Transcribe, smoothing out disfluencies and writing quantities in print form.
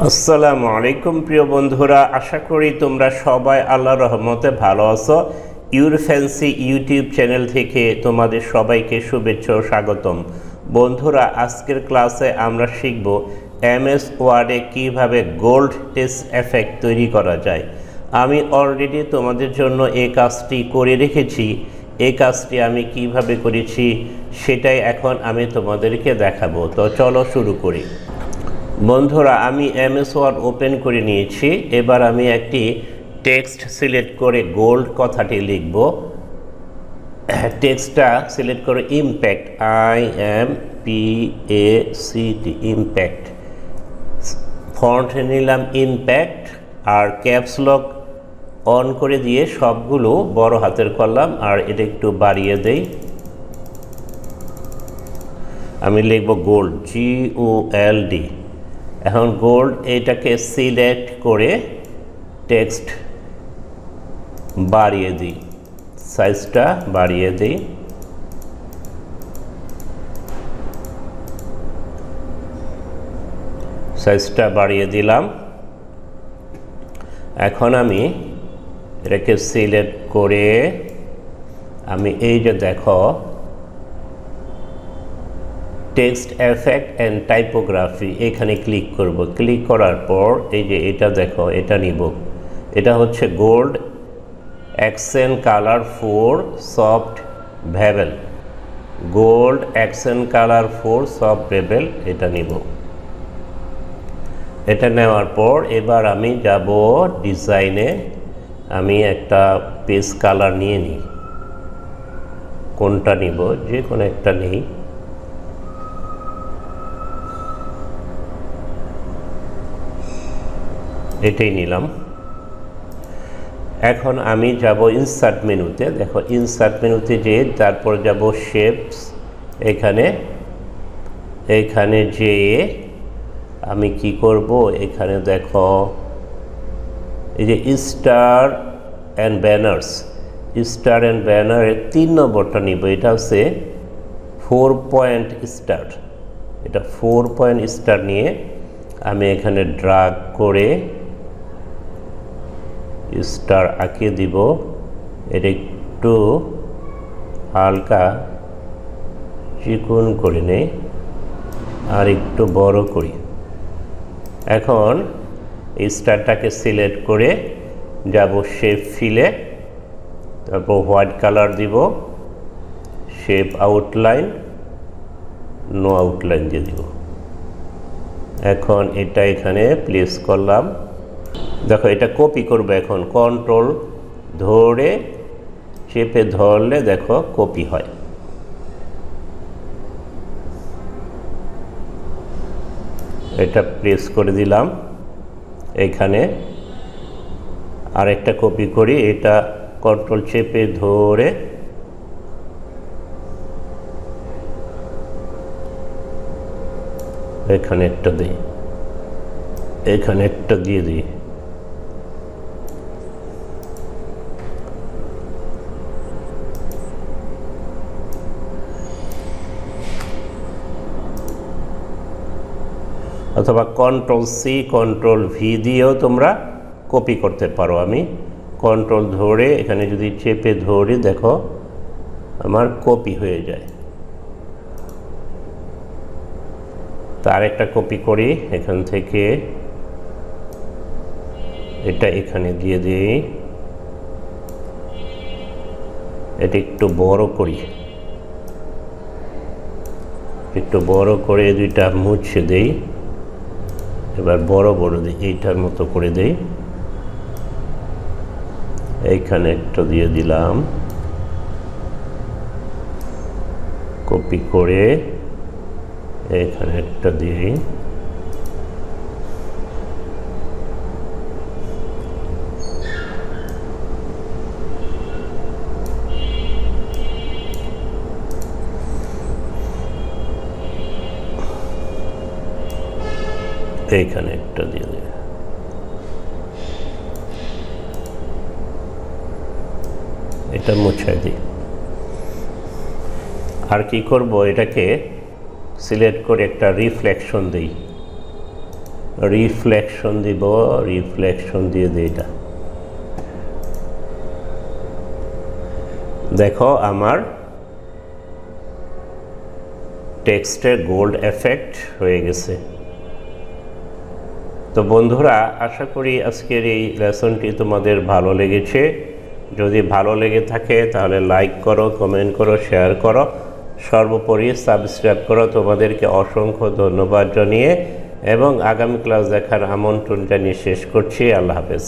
আসসালামু আলাইকুম প্রিয় বন্ধুরা, আশা করি তোমরা সবাই আল্লাহর রহমতে ভালো আছো। ইউরফ্যান্সি ইউটিউব চ্যানেল থেকে তোমাদের সবাইকে শুভেচ্ছা ও স্বাগতম। বন্ধুরা, আজকের ক্লাসে আমরা শিখব এমএস ওয়ার্ডে কীভাবে গোল্ড টেক্সট এফেক্ট তৈরি করা যায়। আমি অলরেডি তোমাদের জন্য এই কাজটি করে রেখেছি। এই কাজটি আমি কিভাবে করেছি সেটাই এখন আমি তোমাদেরকে দেখাবো। তো চলো শুরু করি। বন্ধুরা, আমি এমএস ওয়ার্ড ওপেন করে নিয়েছি। এবার আমি একটি টেক্সট সিলেক্ট করে গোল্ড কথাটি লিখব। টেক্সটটা সিলেক্ট করে ইমপ্যাক্ট, IMPACT, ইমপ্যাক্ট। ফন্ট নিলাম ইমপ্যাক্ট, আর ক্যাপস লক অন করে দিয়ে সবগুলো বড় হাতের করলাম, আর এটা একটু বাড়িয়ে দেই। আমি লিখব গোল্ড, GOLD। এখন গোল্ড এটাকে সিলেক্ট করে টেক্সট বাড়িয়ে দিই, সাইজটা বাড়িয়ে দিই। সাইজটা বাড়িয়ে দিলাম। এখন আমি এটাকে সিলেক্ট করে আমি এই যে দেখো টেক্সট এফেক্ট অ্যান্ড টাইপোগ্রাফি, এখানে ক্লিক করব। ক্লিক করার পর এই যে এটা দেখো, এটা নিব। এটা হচ্ছে gold accent colour 4 soft bevel, gold accent colour 4 soft bevel, এটা নিব। এটা নেওয়ার পর এবার আমি যাব ডিজাইনে। আমি একটা পেজ কালার নিয়ে নিই। কোনটা নিব? যে কোনো একটা নেই। এটাই নিলাম। এখন আমি যাব ইনসার্ট মেনুতে। দেখো ইনসার্ট মেনুতে যেয়ে তারপর যাব শেপস, এখানে যেয়ে আমি কি করব, এখানে দেখো এই যে star and banners, star and ব্যানারের 3 নম্বরটা নিব। এটা হচ্ছে 4 পয়েন্ট স্টার। এটা 4 পয়েন্ট স্টার নিয়ে আমি এখানে ড্রাগ করে স্টার আঁকিয়ে দিব। এটা একটু হালকা চিকন করে নেই, আর একটু বড় করি। এখন স্টারটাকে সিলেক্ট করে যাব শেপ ফিলে, তারপর হোয়াইট কালার দিব, শেপ আউটলাইন, নো আউটলাইন দিয়ে দিব। এখন এটা এখানে প্লেস করলাম। দেখো এটা কপি করবো। এখন কন্ট্রোল ধরে চেপে ধরলে দেখো কপি হয়। এটা প্লেস করে দিলাম এখানে। আর একটা কপি করি। এটা কন্ট্রোল চেপে ধরে এখানে একটা দিই, এখানে একটা দিয়ে দিই। অথবা কন্ট্রোল সি কন্ট্রোল ভি দিয়েও তোমরা কপি করতে পারো। আমি কন্ট্রোল ধরে এখানে যদি চেপে ধরি দেখো আমার কপি হয়ে যায়। তার একটা কপি করি এখান থেকে, এটা এখানে দিয়ে দিই। এটা একটু বড় করি, একটু বড় করে দুইটা মুছে দেই। এবার বড় বড় দিই, এইটার মতো করে দেই। এইখানে একটা দিয়ে দিলাম, কপি করে এখানে একটা দিই। এইখানে একটা দিয়ে দিই। এটা মুছে দিই। আর কি করব, এটাকে সিলেক্ট করে একটা রিফ্লেকশন দিই। রিফ্লেকশন দিব, রিফ্লেকশন দিয়ে দিই এটা। দেখো আমার টেক্সটে গোল্ড এফেক্ট হয়ে গেছে। তো বন্ধুরা, আশা করি আজকের এই লেসনটি তোমাদের ভালো লেগেছে। যদি ভালো লেগে থাকে তাহলে লাইক করো, কমেন্ট করো, শেয়ার করো, সর্বোপরি সাবস্ক্রাইব করো। তোমাদেরকে অসংখ্য ধন্যবাদ জানিয়ে এবং আগামী ক্লাস দেখার আমন্ত্রণ জানিয়ে শেষ করছি। আল্লাহ হাফেজ।